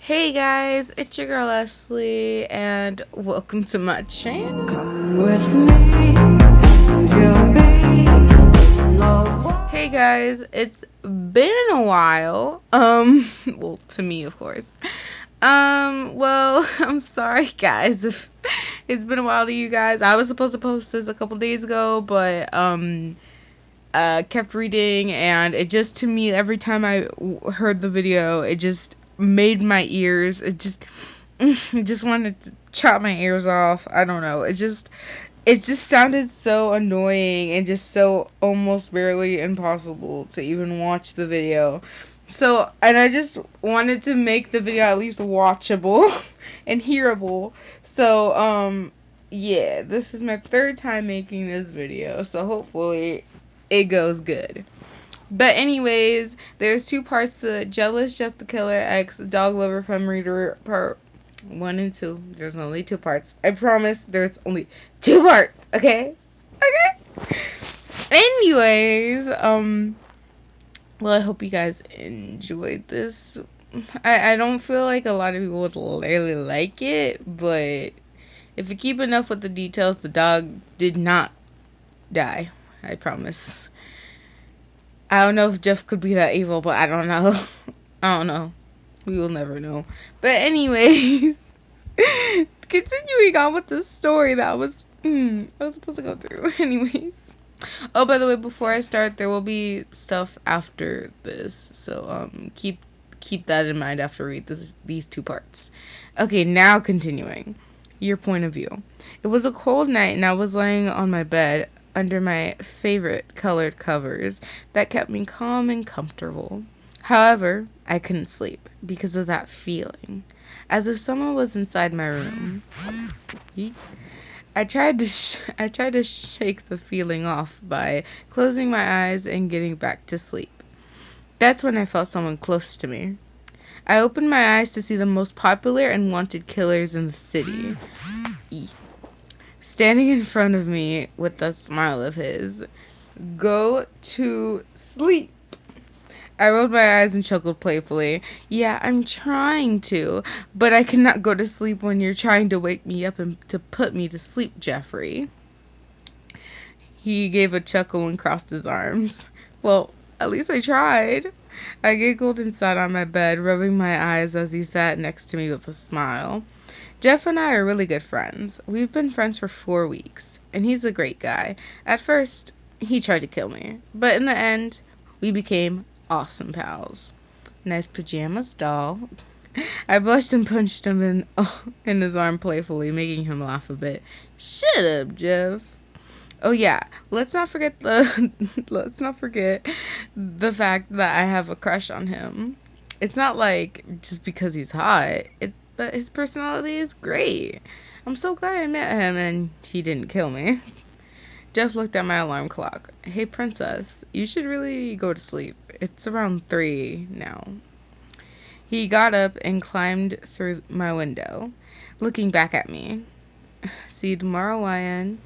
Hey guys, it's your girl Leslie, and welcome to my channel. Come with me and you'll be in the Hey guys, it's been a while. Well, to me, of course. Well, I'm sorry guys if it's been a while to you guys. I was supposed to post this a couple days ago, but kept reading, and it just, to me, every time I heard the video, it just made my ears, it just wanted to chop my ears off. I don't know, it just sounded so annoying and just so almost barely impossible to even watch the video. So, and I just wanted to make the video at least watchable and hearable. So, yeah, this is my third time making this video, so hopefully it goes good. But anyways, there's two parts to Jealous Jeff the Killer X Dog Lover Femme Reader part 1 and 2. There's only 2 parts. I promise there's only 2 parts, okay? Okay? Anyways, well, I hope you guys enjoyed this. I don't feel like a lot of people would really like it, but if you keep enough with the details, the dog did not die. I promise. I don't know if Jeff could be that evil, but I don't know. I don't know. We will never know. But anyways, continuing on with the story that I was supposed to go through. Anyways. Oh, by the way, before I start, there will be stuff after this. So keep that in mind after read these 2 parts. Okay, now continuing. Your point of view. It was a cold night and I was laying on my bed under my favorite colored covers that kept me calm and comfortable. However, I couldn't sleep because of that feeling, as if someone was inside my room. I tried to shake the feeling off by closing my eyes and getting back to sleep. That's when I felt someone close to me. I opened my eyes to see the most popular and wanted killers in the city, standing in front of me with a smile of his. Go to sleep. I rolled my eyes and chuckled playfully. Yeah, I'm trying to, but I cannot go to sleep when you're trying to wake me up and to put me to sleep, Jeffrey. He gave a chuckle and crossed his arms. Well, at least I tried. I giggled and sat on my bed, rubbing my eyes as he sat next to me with a smile. Jeff and I are really good friends. We've been friends for 4 weeks, and he's a great guy. At first, he tried to kill me, but in the end, we became awesome pals. Nice pajamas, doll. I blushed and punched him in his arm playfully, making him laugh a bit. Shut up, Jeff. Oh yeah, let's not forget the fact that I have a crush on him. It's not like just because he's hot. But his personality is great. I'm so glad I met him and he didn't kill me. Jeff looked at my alarm clock. Hey, princess, you should really go to sleep. It's around 3 now. He got up and climbed through my window, looking back at me. See you tomorrow, YN.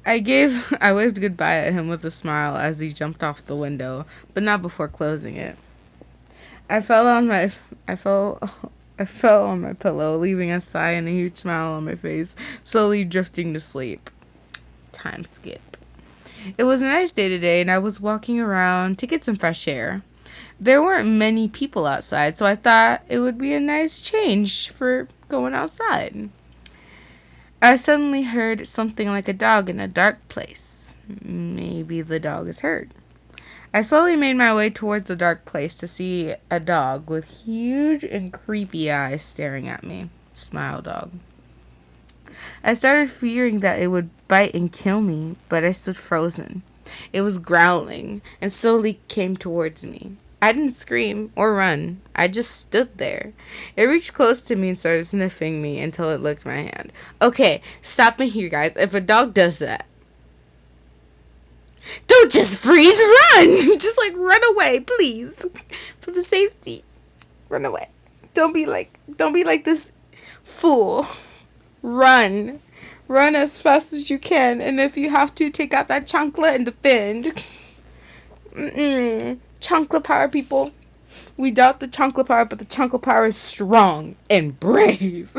I waved goodbye at him with a smile as he jumped off the window, but not before closing it. I fell on my pillow, leaving a sigh and a huge smile on my face, slowly drifting to sleep. Time skip. It was a nice day today, and I was walking around to get some fresh air. There weren't many people outside, so I thought it would be a nice change for going outside. I suddenly heard something like a dog in a dark place. Maybe the dog is hurt. I slowly made my way towards the dark place to see a dog with huge and creepy eyes staring at me. Smile dog. I started fearing that it would bite and kill me, but I stood frozen. It was growling and slowly came towards me. I didn't scream or run. I just stood there. It reached close to me and started sniffing me until it licked my hand. Okay, stop me here, guys. If a dog does that, don't just freeze, run! Just run away, please. For the safety. Run away. Don't be like this fool. Run. Run as fast as you can, and if you have to, take out that chancla and defend. Chancla power, people. We doubt the chocolate power, but the chocolate power is strong and brave.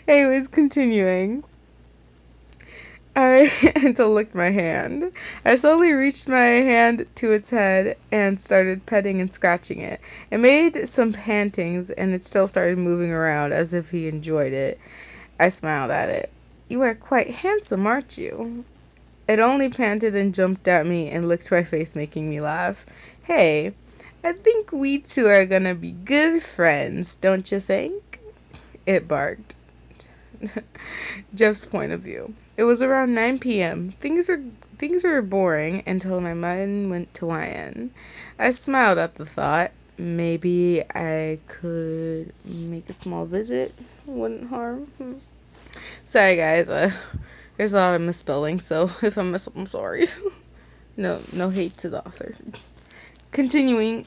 Anyways, continuing. I until licked my hand. I slowly reached my hand to its head and started petting and scratching it. It made some pantings and it still started moving around as if he enjoyed it. I smiled at it. You are quite handsome, aren't you? It only panted and jumped at me and licked my face, making me laugh. Hey, I think we two are gonna be good friends, don't you think? It barked. Jeff's point of view. It was around 9 p.m. Things were boring until my mind went to YN. I smiled at the thought. Maybe I could make a small visit. Wouldn't harm. Sorry, guys. There's a lot of misspelling, so if I mess up, I'm sorry. No hate to the author. Continuing,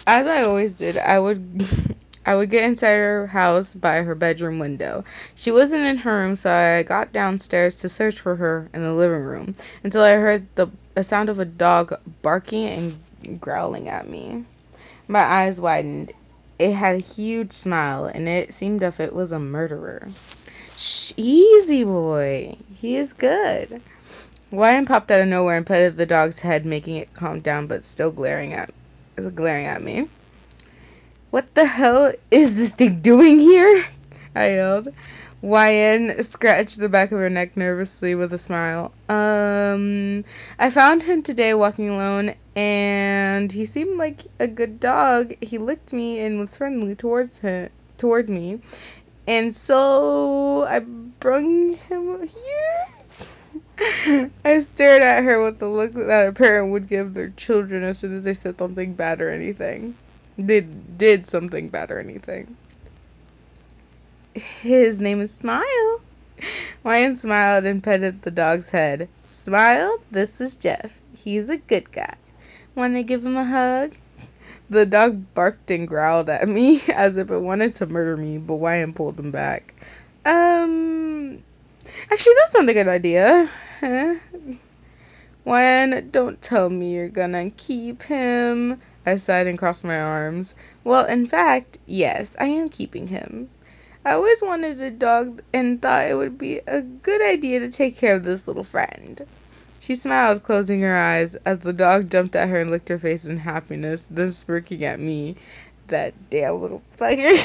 as I always did, I would get inside her house by her bedroom window. She wasn't in her room, so I got downstairs to search for her in the living room until I heard a sound of a dog barking and growling at me. My eyes widened. It had a huge smile, and it seemed as if it was a murderer. Shh, easy boy. He is good. Ryan popped out of nowhere and petted the dog's head, making it calm down, but still glaring at me. What the hell is this thing doing here? I yelled. YN scratched the back of her neck nervously with a smile. I found him today walking alone, and he seemed like a good dog. He licked me and was friendly towards me, and so I brung him here. I stared at her with the look that a parent would give their children as soon as they said something bad or anything. They did something bad or anything. His name is Smile. Ryan smiled and petted the dog's head. Smile, this is Jeff. He's a good guy. Want to give him a hug? The dog barked and growled at me as if it wanted to murder me, but Ryan pulled him back. Actually, that's not a good idea. Huh? Ryan, don't tell me you're gonna keep him. I sighed and crossed my arms. Well, in fact, yes, I am keeping him. I always wanted a dog and thought it would be a good idea to take care of this little friend. She smiled, closing her eyes, as the dog jumped at her and licked her face in happiness, then smirking at me. That damn little bugger.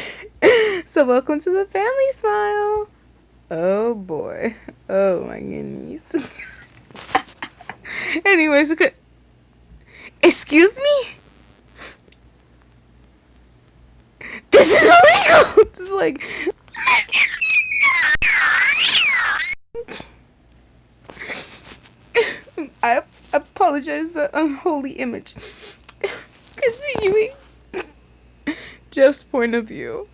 So welcome to the family, Smile. Oh boy. Oh my goodness. Anyways, okay. Excuse me? This is illegal! Just like... I apologize for the unholy image. Continuing. Jeff's point of view.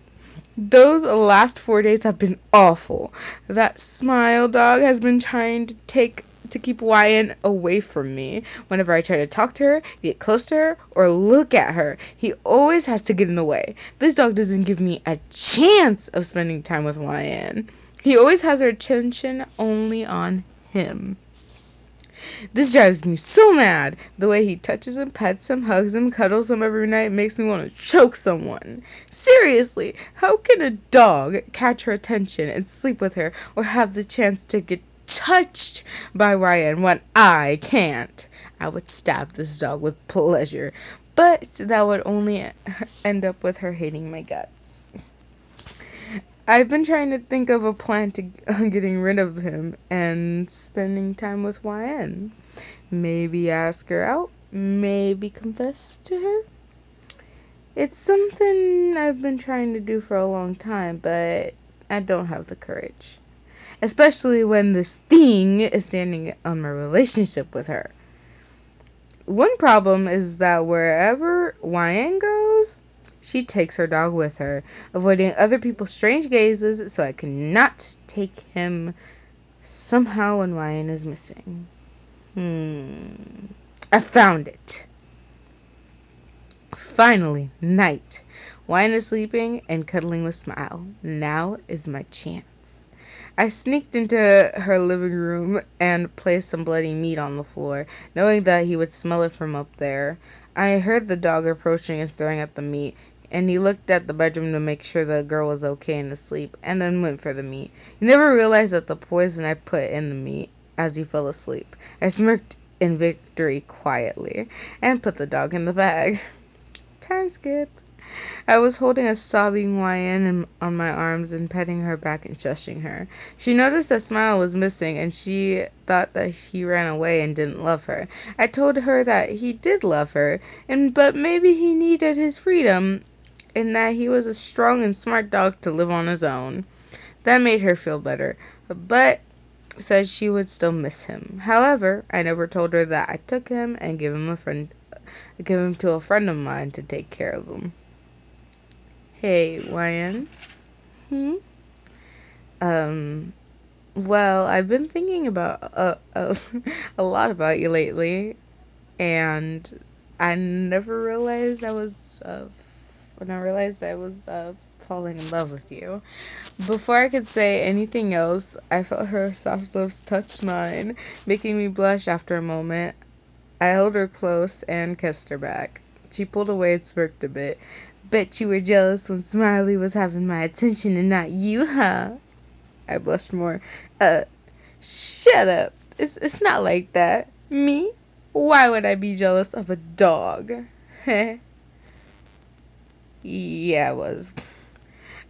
Those last 4 days have been awful. That Smile dog has been trying to keep YN away from me. Whenever I try to talk to her, get close to her, or look at her, he always has to get in the way. This dog doesn't give me a chance of spending time with YN. He always has her attention only on him. This drives me so mad. The way he touches him, pets him, hugs him, cuddles him every night makes me want to choke someone. Seriously, how can a dog catch her attention and sleep with her or have the chance to get touched by Ryan when I can't? I would stab this dog with pleasure, but that would only end up with her hating my guts. I've been trying to think of a plan to getting rid of him and spending time with YN. Maybe ask her out, maybe confess to her. It's something I've been trying to do for a long time, but I don't have the courage. Especially when this thing is standing on my relationship with her. One problem is that wherever YN goes, she takes her dog with her, avoiding other people's strange gazes, so I cannot take him somehow when YN is missing. I found it. Finally, night. YN is sleeping and cuddling with Smile. Now is my chance. I sneaked into her living room and placed some bloody meat on the floor, knowing that he would smell it from up there. I heard the dog approaching and staring at the meat, and he looked at the bedroom to make sure the girl was okay and asleep, and then went for the meat. He never realized that the poison I put in the meat as he fell asleep. I smirked in victory quietly, and put the dog in the bag. Time skip. I was holding a sobbing YN on my arms and petting her back and shushing her. She noticed that Smile was missing, and she thought that he ran away and didn't love her. I told her that he did love her, but maybe he needed his freedom, and that he was a strong and smart dog to live on his own. That made her feel better, but said she would still miss him. However, I never told her that I took him and gave him to a friend of mine to take care of him. Hey, YN. Well, I've been thinking about a lot about you lately, and I never realized when I realized I was falling in love with you. Before I could say anything else, I felt her soft lips touch mine, making me blush after a moment. I held her close and kissed her back. She pulled away and smirked a bit. Bet you were jealous when Smiley was having my attention and not you, huh? I blushed more. Shut up. It's not like that. Me? Why would I be jealous of a dog? Yeah, I was.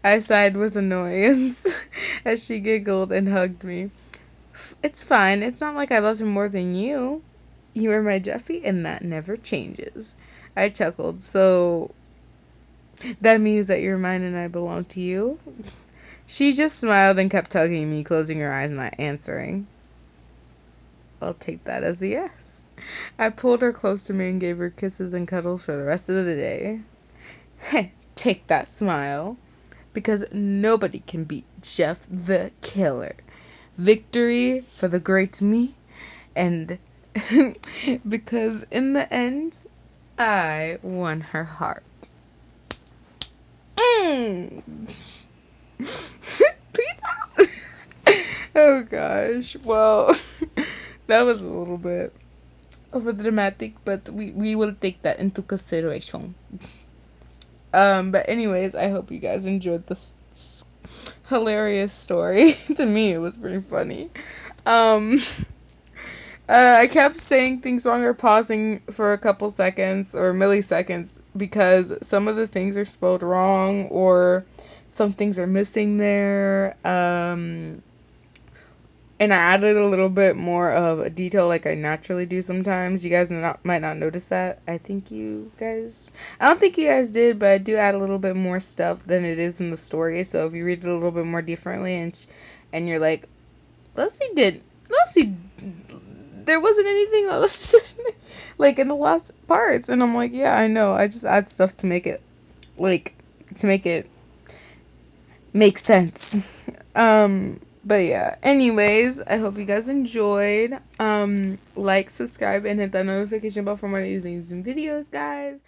I sighed with annoyance as she giggled and hugged me. It's fine. It's not like I loved him more than you. You are my Jeffy, and that never changes. I chuckled. So that means that you're mine and I belong to you? She just smiled and kept hugging me, closing her eyes, not answering. I'll take that as a yes. I pulled her close to me and gave her kisses and cuddles for the rest of the day. Take that, Smile. Because nobody can beat Jeff the Killer. Victory for the great me. And because in the end, I won her heart. Peace out. Oh gosh. Well, that was a little bit over dramatic, but we will take that into consideration. But anyways, I hope you guys enjoyed this hilarious story. To me, it was pretty funny. I kept saying things wrong or pausing for a couple seconds or milliseconds because some of the things are spelled wrong or some things are missing there. And I added a little bit more of a detail like I naturally do sometimes. You guys might not notice that. I don't think you guys did, but I do add a little bit more stuff than it is in the story. So if you read it a little bit more differently and you're like, Leslie, there wasn't anything else like in the last parts, and I'm like, yeah, I know. I just add stuff to make it make sense. But yeah, anyways, I hope you guys enjoyed. Like, subscribe, and hit that notification bell for more of these amazing videos, guys.